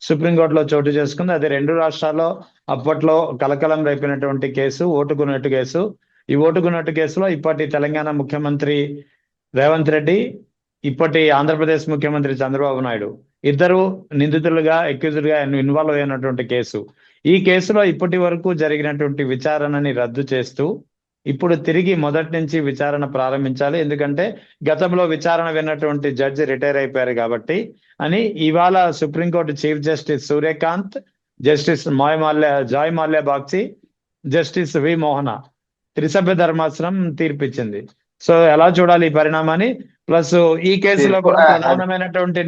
సుప్రీంకోర్టులో చోటు చేసుకుంది. అది రెండు రాష్ట్రాల్లో అప్పట్లో కలకలం రేపినటువంటి కేసు, ఓటుకున్నట్టు కేసు. ఈ ఓటుకున్నట్టు కేసులో ఇప్పటి తెలంగాణ ముఖ్యమంత్రి రేవంత్ రెడ్డి, ఇప్పటి ఆంధ్రప్రదేశ్ ముఖ్యమంత్రి చంద్రబాబు నాయుడు ఇద్దరు నిందితులుగా, అక్యూజ్డ్ గా ఇన్వాల్వ్ అయినటువంటి కేసు. ఈ కేసులో ఇప్పటి వరకు జరిగినటువంటి విచారణని రద్దు చేస్తూ ఇప్పుడు తిరిగి మొదటి నుంచి విచారణ ప్రారంభించాలి. ఎందుకంటే గతంలో విచారణ విన్నటువంటి జడ్జి రిటైర్ అయిపోయారు కాబట్టి అని ఇవాళ supreme court chief justice Suryakant, justice Joymalya Bagchi, justice V Mohana త్రిసభ్య ధర్మాసనం తీర్పిచ్చింది. సో ఎలా చూడాలి ఈ పరిణామాన్ని? ప్లస్ ఈ కేసులో కూడా ప్రధానమైనటువంటి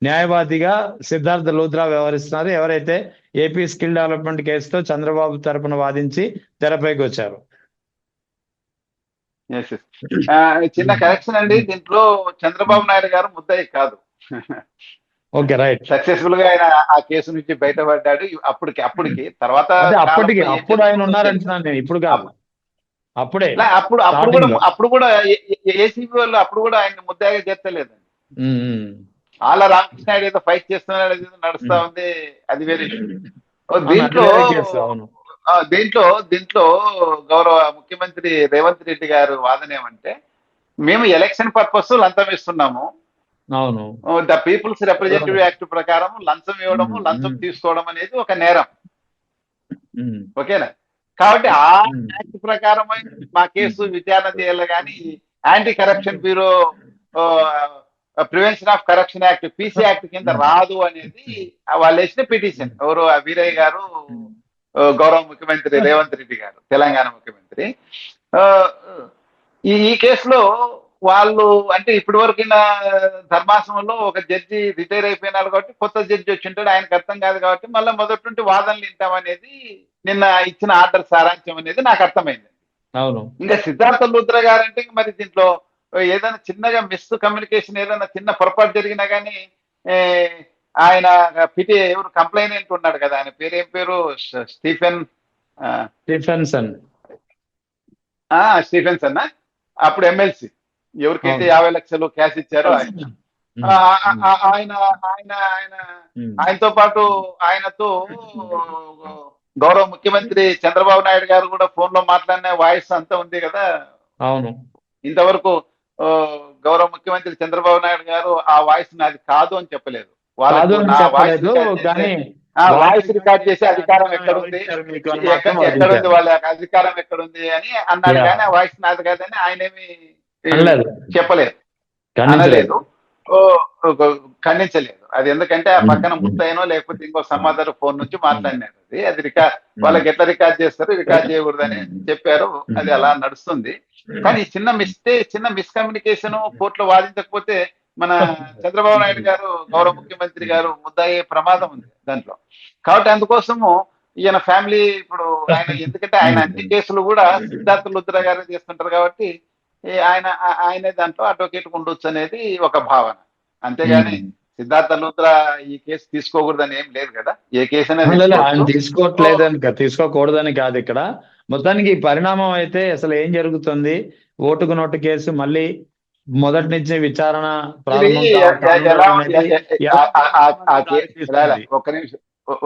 న్యాయవాదిగా సిద్ధార్థ లూథ్రా వ్యవహరిస్తున్నారు, ఎవరైతే ఏపీ స్కిల్ డెవలప్మెంట్ కేసుతో చంద్రబాబు తరపున వాదించి తెరపైకి వచ్చారు. చిన్న కరెక్షన్ అండి, దీంట్లో చంద్రబాబు నాయుడు గారు ముద్దాయి కాదు. Okay, right. సక్సెస్ఫుల్ గా ఆయన ఆ కేసు నుంచి బయటపడ్డాడు. అప్పటికి తర్వాత అప్పుడు ఆయన ఉన్నారంటున్నాను నేను, ఇప్పుడు కాదు. అప్పుడే అప్పుడు కూడా ఏసీబీ వాళ్ళు అప్పుడు కూడా ఆయన ముద్దాయిగా చేర్చలేదు. ఆళ్ళ రామకృష్ణ ఏదో ఫైట్ చేస్తున్నాడు, నడుస్తా ఉంది, అది వేరే. దీంట్లో గౌరవ ముఖ్యమంత్రి రేవంత్ రెడ్డి గారు వాదన ఏమంటే, మేము ఎలక్షన్ పర్పస్ లంచం ఇస్తున్నాము, అవును, ద పీపుల్స్ రిప్రజెంటేటివ్ యాక్ట్ ప్రకారం లంచం ఇవ్వడము, లంచం తీసుకోవడం అనేది ఒక నేరం, ఓకేనా? కాబట్టి ఆ యాక్ట్ ప్రకారం మా కేసు విచారణ చేయాలి, కానీ anti corruption bureau prevention of corruption act, PC act కింద రాదు అనేది వాళ్ళు వేసిన పిటిషన్. ఎవరు? వీరయ్య గారు, గౌరవ ముఖ్యమంత్రి రేవంత్ రెడ్డి గారు, తెలంగాణ ముఖ్యమంత్రి. ఈ కేసులో వాళ్ళు అంటే ఇప్పటి వరకు ధర్మాసనంలో ఒక జడ్జి రిటైర్ అయిపోయినాడు కాబట్టి కొత్త జడ్జి వచ్చి ఉంటాడు, ఆయనకు అర్థం కాదు కాబట్టి మళ్ళీ మొదటి నుండి వాదనలు వింటామనేది నిన్న ఇచ్చిన ఆర్డర్ సారాంశం అనేది నాకు అర్థమైంది. అవును. ఇంకా సిద్ధార్థ లూథ్రా గారు అంటే మరి దీంట్లో ఏదైనా చిన్నగా మిస్ కమ్యూనికేషన్, ఏదైనా చిన్న పొరపాటు జరిగినా కానీ ఆయన ఎవరు కంప్లైంట్ ఉన్నాడు కదా, ఆయన పేరు ఏం పేరు? స్టీఫెన్సన్. అప్పుడు ఎమ్మెల్సీ ఎవరికైతే 50 లక్షలు క్యాష్ ఇచ్చారో ఆయనతో పాటు ఆయనతో గౌరవ ముఖ్యమంత్రి చంద్రబాబు నాయుడు గారు కూడా ఫోన్ లో మాట్లాడిన వాయిస్ అంతా ఉంది కదా. అవును. ఇంతవరకు గౌరవ ముఖ్యమంత్రి చంద్రబాబు నాయుడు గారు ఆ వాయిస్ నాది కాదు అని చెప్పలేదు. వాయిస్ రికార్డ్ చేసే అధికారం ఎక్కడుంది, వాళ్ళ అధికారం ఎక్కడుంది అని అన్నాడు, కానీ ఆ వాయిస్ నాది కాదని ఆయనేమి చెప్పలేదు, అనలేదు, ఖండించలేదు. అది ఎందుకంటే ఆ పక్కన ముత్తైనో లేకపోతే ఇంకో సమాధానం ఫోన్ నుంచి మాట్లాడినారు. అది వాళ్ళకి ఎట్లా రికార్డ్ చేస్తారు, రికార్డ్ చేయకూడదని చెప్పారు. అది అలా నడుస్తుంది. కానీ చిన్న మిస్కమ్యూనికేషన్ కోర్టులో వాదించకపోతే మన చంద్రబాబు నాయుడు గారు, గౌరవ ముఖ్యమంత్రి గారు ముద్దయ్యే ప్రమాదం ఉంది దాంట్లో. కాబట్టి అందుకోసము ఈయన ఫ్యామిలీ ఇప్పుడు ఆయన, ఎందుకంటే ఆయన అన్ని కేసులు కూడా సిద్ధార్థ లూథ్రా గారు చేస్తుంటారు కాబట్టి ఆయనే దాంట్లో అడ్వకేట్ ఉండొచ్చు అనేది ఒక భావన. అంతేగాని సిద్ధార్థ లూథ్రా ఈ కేసు తీసుకోకూడదని ఏం లేదు కదా. ఏ కేసు ఆయన తీసుకోకూడదని కాదు. ఇక్కడ మొత్తానికి పరిణామం అయితే అసలు ఏం జరుగుతుంది? ఓటుకు నోటు కేసు మళ్ళీ మొదటి నుంచి విచారణ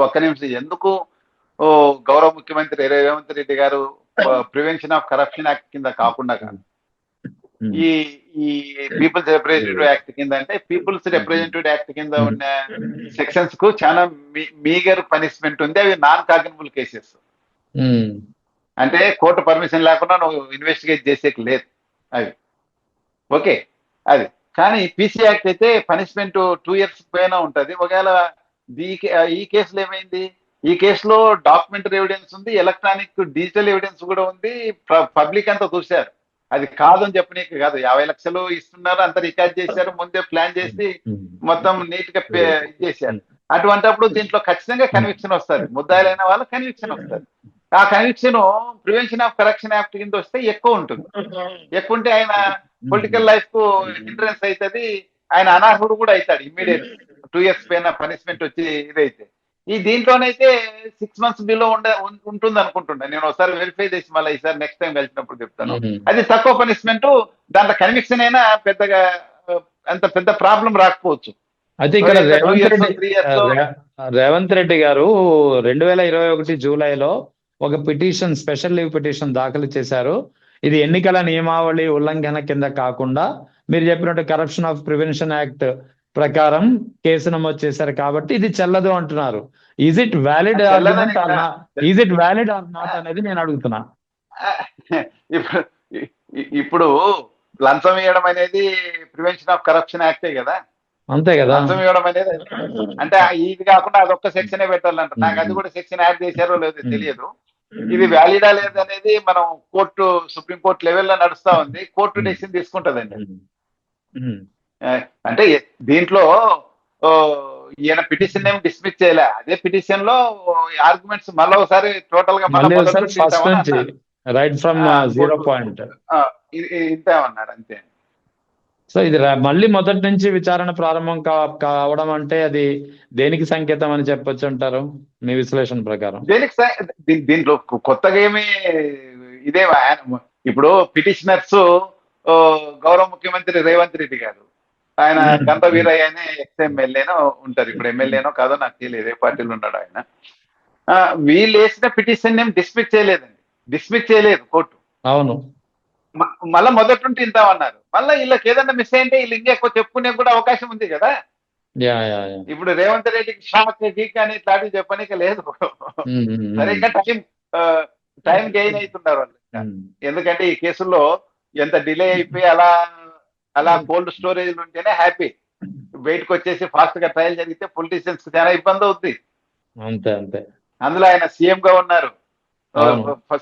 ఒక్క నిమిషం ఎందుకు గౌరవ ముఖ్యమంత్రి రేవంత్ రెడ్డి గారు ప్రివెన్షన్ ఆఫ్ కరప్షన్ యాక్ట్ కింద కాకుండా ఈ పీపుల్స్ రిప్రజెంటేటివ్ యాక్ట్ కింద, అంటే పీపుల్స్ రిప్రజెంటేటివ్ యాక్ట్ కింద ఉన్న సెక్షన్స్ కు చాలా మీగర్ పనిష్మెంట్ ఉంది. అవి నాన్ కాగ్నిబుల్ కేసెస్. అంటే కోర్టు పర్మిషన్ లేకుండా నువ్వు ఇన్వెస్టిగేట్ చేసేకి లేదు అవి, ఓకే. అది కానీ పీసీ యాక్ట్ అయితే పనిష్మెంట్ 2 years పైన ఉంటుంది. ఒకవేళ ఈ కేసులో ఏమైంది? ఈ కేసులో డాక్యుమెంటరీ ఎవిడెన్స్ ఉంది, ఎలక్ట్రానిక్ డిజిటల్ ఎవిడెన్స్ కూడా ఉంది. పబ్లిక్ అంతా చూశారు. అది కాదని చెప్పనీకి కాదు, 50 లక్షలు ఇస్తున్నారు, అంత రికార్డ్ చేశారు, ముందే ప్లాన్ చేసి మొత్తం నీట్ గా చేశారు. అటువంటిప్పుడు దీంట్లో ఖచ్చితంగా కన్విక్షన్ వస్తుంది, ముద్దాయిలైన వాళ్ళు కన్విక్షన్ వస్తుంది. ఆ conviction prevention of corruption act కింద వస్తే ఎక్కువ ఉంటుంది. ఎక్కువ ఉంటే ఆయన పొలిటికల్ లైఫ్ కు హిండ్రెన్స్ అవుతుంది, ఆయన అనర్హుడు కూడా అవుతాడు ఇమ్మీడియట్. 2 years పైన పనిష్మెంట్ వచ్చి ఇదైతే ఈ దీంట్లోనైతే 6 months బిలో ఉంటుంది అనుకుంటున్నా నేను. ఒకసారి వెరిఫై చేసి మళ్ళీ ఈసారి నెక్స్ట్ టైం కలిసినప్పుడు చెప్తాను. అది తక్కువ పనిష్మెంట్, దాంట్లో కన్విక్షన్ అయినా పెద్దగా అంత పెద్ద ప్రాబ్లం రాకపోవచ్చు. అయితే ఇక్కడ ఇంకా 2 రేవంత్ years, రెడ్డి 3 years లో రేవంత్ రెడ్డి గారు 2021 జూలైలో ఒక పిటిషన్, స్పెషల్ లీవ్ పిటిషన్ దాఖలు చేశారు. ఇది ఎన్నికల నియమావళి ఉల్లంఘన కింద కాకుండా మీరు చెప్పినట్టు కరప్షన్ ఆఫ్ ప్రివెన్షన్ యాక్ట్ ప్రకారం కేసు నమోదు చేశారు కాబట్టి ఇది చెల్లదు అంటున్నారు. Is it valid argument or not? Is it valid or not అనేది నేను అడుగుతున్నా. ఇప్పుడు ఇప్పుడు లంచం ఇవ్వడం అనేది ప్రివెన్షన్ ఆఫ్ కరప్షన్ యాక్టే కదా. అంతే కదా. లంచం ఇవ్వడం అనేది అంటే ఇది కాకుండా అదొక్క సెక్షనే పెట్టాలంట. నాకు అది కూడా సెక్షన్ యాడ్ చేశారో లేదో తెలియదు. ఇది వ్యాలిడా లేదనేది మనం కోర్టు, సుప్రీంకోర్టు లెవెల్లో నడుస్తా ఉంది. కోర్టు డెసిషన్ తీసుకుంటదండి. అంటే దీంట్లో ఈయన పిటిషన్ ఏమి డిస్మిస్ చేయలే. అదే పిటిషన్ లో ఆర్గ్యుమెంట్స్ మళ్ళీ ఒకసారి టోటల్ గా ఫస్ట్ నుంచి రైట్ ఫ్రమ్ 0 పాయింట్ ఇంతేమన్నాడు అంతే. సో ఇది మళ్ళీ మొదటి నుంచి విచారణ ప్రారంభం కావడం అంటే అది దేనికి సంకేతం అని చెప్పొచ్చు అంటారు మీ విశ్లేషణ ప్రకారం? దీంట్లో కొత్తగా ఏమి ఇదే ఇప్పుడు పిటిషనర్స్ గౌరవ ముఖ్యమంత్రి రేవంత్ రెడ్డి గారు, ఆయన గంట వీరయ్య అనే ఎక్స్-ఎమ్మెల్యేనో ఉంటారు. ఇప్పుడు ఎమ్మెల్యేనో కాదో నాకు తెలియదు, ఏ పార్టీలో ఉన్నాడు ఆయన. వీళ్ళు వేసిన పిటిషన్ ఏం డిస్మిస్ చేయలేదండి, డిస్మిస్ చేయలేదు కోర్టు. అవును, మళ్ళా మొదటి నుండి ఇంతామన్నారు. మళ్ళీ వీళ్ళకి ఏదన్నా మిస్ అయింటే వీళ్ళు ఇంకా ఎక్కువ చెప్పుకునే కూడా అవకాశం ఉంది కదా. ఇప్పుడు రేవంత్ రెడ్డికి షాక్ గీక్ అని ఇట్లాంటివి చెప్పనీక లేదు. సరే ఇంకా టైం గెయిన్ అవుతున్నారు వాళ్ళు. ఎందుకంటే ఈ కేసుల్లో ఎంత డిలే అయిపోయి అలా కోల్డ్ స్టోరేజ్ ఉంటేనే హ్యాపీ. బయటకు వచ్చేసి ఫాస్ట్ గా ట్రయల్ జరిగితే పొలిటీషియన్స్ చాలా ఇబ్బంది అవుతుంది. అంతే అంతే. అందులో ఆయన సీఎం గా ఉన్నారు.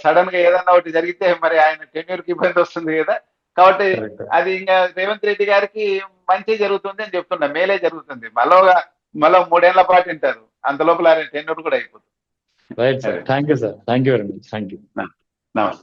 సడన్ గా ఏదన్నా ఒకటి జరిగితే మరి ఆయన టెన్యూర్ కి ఇబ్బంది వస్తుంది కదా. కాబట్టి అది ఇంకా రేవంత్ రెడ్డి గారికి మంచి జరుగుతుంది అని చెప్తున్నా, మేలే జరుగుతుంది. మళ్ళీ 3 ఏళ్ల పాటు ఉంటారు, అంత లోపల ఆయన టెన్యూర్ కూడా అయిపోతుంది. Right sir, thank you sir, thank you very much, thank you. నమస్తే.